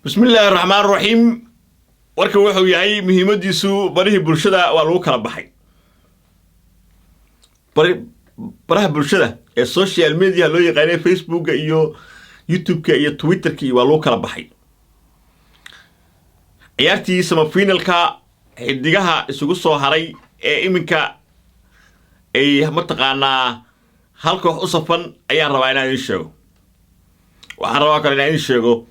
بسم الله الرحمن الرحيم warka wuxuu yahay muhiimadiisu barihi bulshada waa lagu kala baxay baraha bulshada ee social media loo yaqaan Facebook iyo YouTube iyo Twitter waa lagu kala baxay ciyaartii semifinalka xidigaha isugu soo haray ee iminka ay mataqaana halka wax u safan ayaan rabaa inaan sheego waxaan rabaa kale inaan sheego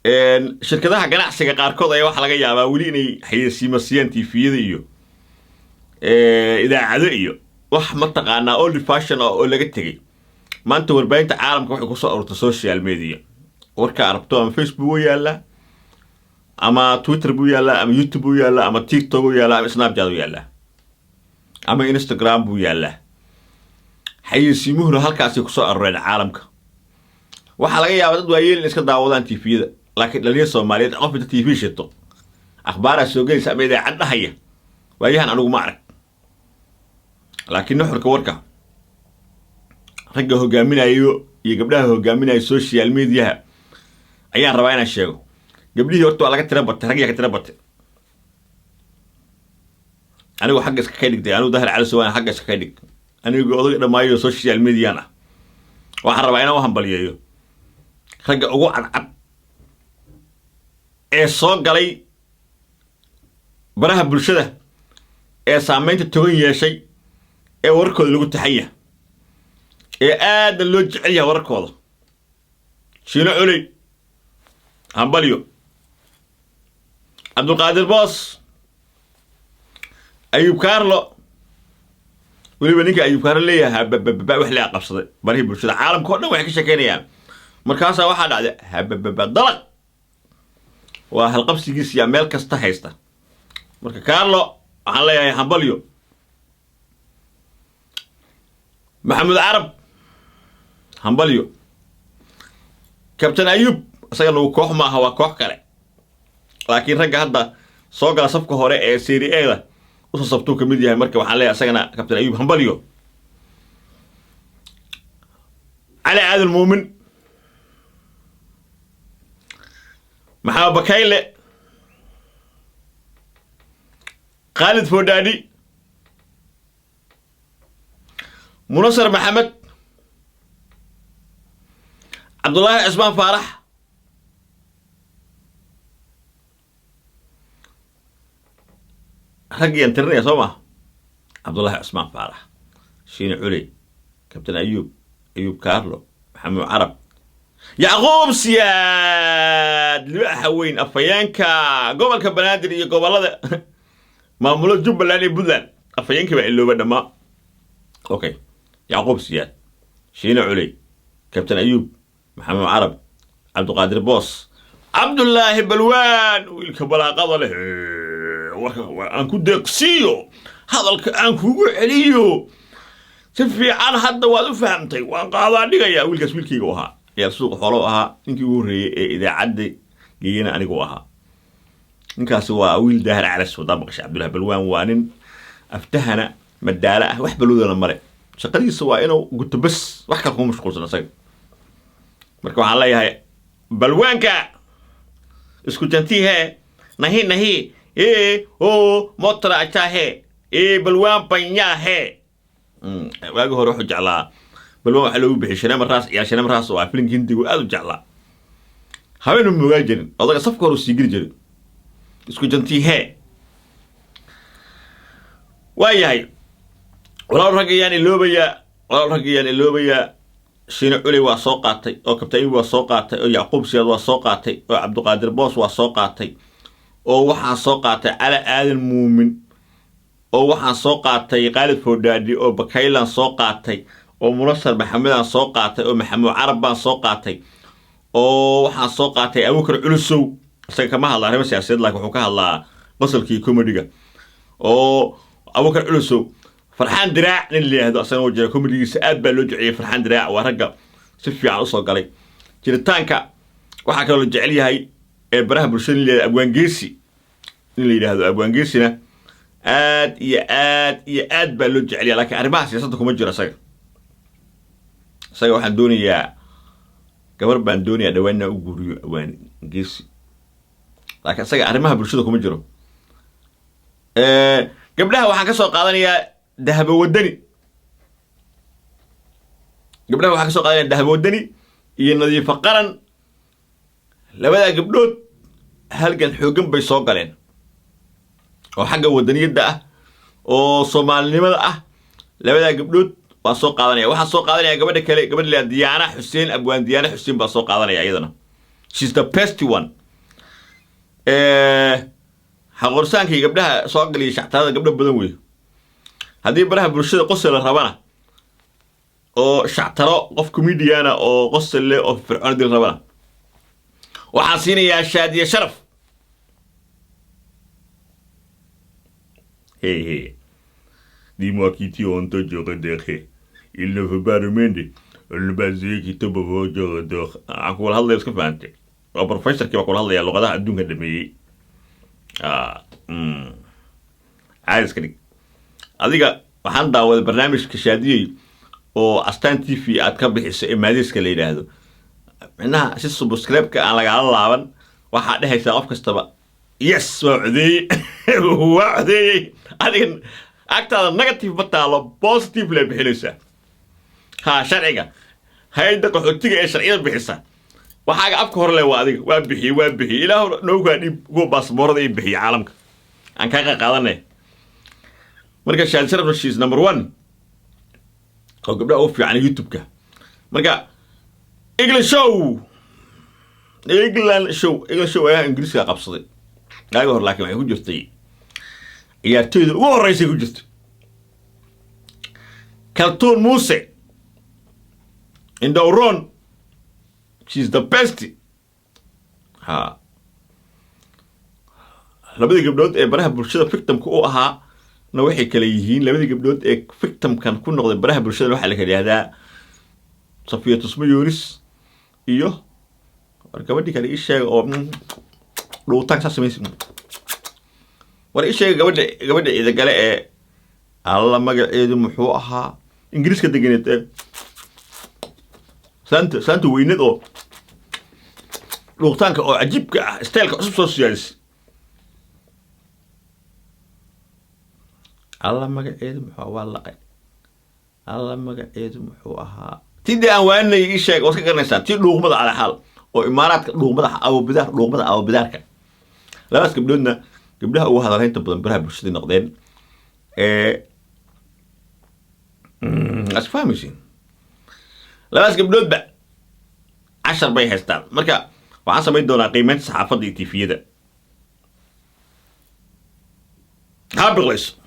shirkadaha ganacsiga qaarkood ayaa waxa laga yaabaa wali inay xayeysiimayaan TV-yada iyo idaacado iyo wax ma taqaana old fashion oo laga tagay maanta warbaahinta caalamka waxay ku soo ururtay social media warka arabto ama Facebook oo yaala ama Twitter buu yaala ama YouTube buu yaala ama TikTok buu yaala ama Snapchat buu yaala ama Instagram buu yaala xayeysiimuhu halkaas ku soo urureen caalamka waxa laga yaabaa dad waayeel iska daawadaan TV-yada laakiin dhalinyarada Soomaaliyeed qof inta TV shito akhbaar soo gelaysa ama idaacad dhahaya waayahan anigu ma arag laakiin nuxurka warka ragga hogaaminayo iyo gabdhaha hogaaminayo social media ayaan rabaa inaan sheego gabdhihii horta waa laga tira batay ragga ka tira batay anigu xagga iska dhigtay anigu dahar cali soo xagga iska dhig anigu odaga dhamaayo social media waxaan rabaa inaan hambaliyeeyo ragga ugu cadcad ee soo galay baraha bulshada ee saameynta togan yeeshay ee warkooda lagu taxaya ee aad loo jecel yahay warkooda shiino culey hambaliyo Abdulqaadir Boos Ayub Carlo waliba ninka Ayub Carlo leeyahay wax la qabsaday baraha bulshada caalamka oo dhan waxay ka sheekeynayaan markaas waxa dhacday dalaq waa hal qabsigiisa ya meel kasta haysta marka Carlo waxaan leeyahay hambaliyo Maxamed Arab hambaliyo Captain Ayub asaga uu koox ma aha waa koox kale laakiin ragga hadda soo gala safka hore ee Serie A u soo sabto kamid yahay marka waxaan leeyahay asagana Captain Ayub hambaliyo علي عادل المؤمن محمد بكايلة خالد فوداني منصر محمد عبد الله عثمان فارح رقي انترني يا صومه عبد الله عثمان فارح شين علي كابتن أيوب كارلو محمد عرب يعقوب سياد لباحة وين أفيانكا قبل كبنادر يا قبل هذا مامولة جبلاني بذل أفيانكا بقلو بدنا ما أوكي يعقوب سياد شينا علي كابتن أيوب محمد عرب عبد القادر بوس عبد الله بلوان والكبلا قضله وأنكو دقسيو هذا أنكو عليو سفي عن هذا وادو فهمتي وان قاضا دغيا ويلكاس ويلكيغو اها يا سوق خولو اها انكي ugu horeeyay ida cadde geeyna anigu ahaa ninkaas waa wiil dahar cala Suudaan baqashay Abdullah Balwaan waa nin aftahana madaala ah wax balooda mare shaqadiisa waa inuu guto bas wax ka ku mashquulsan asaga marka waxaan leeyahay Balwaanka isku jantihe nahi motra achahe Balwaan panyahe واجه روح جعلا بلو حلو بحشنا مراس يا شنا مراس وعفلين كنتي وقالوا جعلا هاين المواجرين الله صفكوا روسيجر جري اسكو جنتي هي وياي ولا رجيان اللوبيا شين علي وسوقاتي او كبتاي وسوقاتي او يعقوب سياد وسوقاتي او عبد القادر بوس وسوقاتي او waxaa soo qaatay ala aadan muumin oo waxaan soo qaatay Khalid Fodadi oo Bakaylan soo qaatay oo Munasar Maxamed soo qaatay oo Maxamed Arab soo qaatay oo waxaan soo qaatay Abubakar Culusow isaga kama hadla arrimo siyaasadeed laakiin wuxuu ka hadlaa qasalkii comedy-ga oo Abubakar Culusow Farxaan Diraac nin leeyahay asaga oo jira comedy-giisa aad baa loo jecel Farxaan Diraac waa ragga si fiican u soo galay jiritaanka waxa kale oo jecel yahay ee baraha bulshada leeyahay Abwaan Geesi in la yiraahdo Abwaan Geesina aad baa loo jecel yahay laakiin arrimaha siyaasadda kuma jiro asaga waxaan doonayaa gabar baan doonayaa dhawaana u guuriyo Abwaan Geesi laakiin isaga arrimaha bulshada kuma jiro. Gabdhaha waxaan ka soo qaadanayaa dahabo wadani. Gabdhaha waxaan ka soo qaadanayaa dahabo wadani iyo nadiifo qaran. Labada gabdhood halgan xoogan bay soo galeen oo xagga wadaniyadda ah oo Soomaalinimada ah. Labada gabdhood waa soo qaadanaya. Waxaan soo qaadanaya gabadha kale, gabadha Diyaana Xuseen, Abwaan Diyaana Xuseen baa soo qaadanaya iyadana. She's the best one. Xaqorsaankii gabdhaha soo galiyay shactarada gabdho badan weey. Haddii baraha bulshada qosol rabana oo shactaro qof comedian oo qosol leh oo fircoon dil rabana, waxaan siinayaa Shaadiye Sharaf. Hey. Dis-moi qui tu entends de il ne veut pas demander le basique qui te beau de أقول هذا يسكت فانت أو بروفيسور كيف أقول هذا يا لغة ده الدنيا دمي عايز كذي أديك وحنا داود البرنامج كشادية أو أستان تي في أتكبر حس إماديس كلي هذا إنها أساس سبسكرايب كأنا لقى الله عن واحد ده يسافر كستبا يس وعدي وعدي أديك أكتر نيجاتيف بتاعه بوزيتيف اللي بحلسه ها شرعية هاي ده كحوتيجي الشرعية بحسها وحاجة أفكار له وادي وابحي إله نوجا دي جو باسبور ده يبحي عالمك عن كذا قادنة مركز شال شرف شيز نمبر 1 أو قبل أوفي عن يوتيوب كه مركز إنجلش شو إيه إنجليزي قبصدي لا يقول لكن ما يكون جستي يا تيد هو الرئيس يكون جست كرتون موسى in the run she's the best ها labadii gabdhood ee baraha bulshada victim-ka u ahaa na waxay kala yihiin labadii gabdhood ee victim-kan ku noqday baraha bulshada waxa la yiraahdaa Safiya Tusmo Yunis iyo gabadhii kale isheeg oo dhowtaan sameeyay war isheeg gabadha ida gale ee alla magaceedu muxuu ahaa Ingiriiska deganeed سانتو وينيدو لوقتانك أو عجيب ستايلك عصب سوسياليس الله ما قاعد محو والله الله ما قاعد محوها تيجي أنا يشيك وسك كرنسان تيجي لوقمة على حال أو إمارات لوقمة أو بدار لوقمة أو بدارك لا بس قبلها هو هذا هين تبغى برها برشلونة نقدين أسفهمشين لا بس قبل بقى 10 باي هستان مركا waxaan samayn doonaa qiimaynta saxaafadda iyo TV-yada ha biqlayso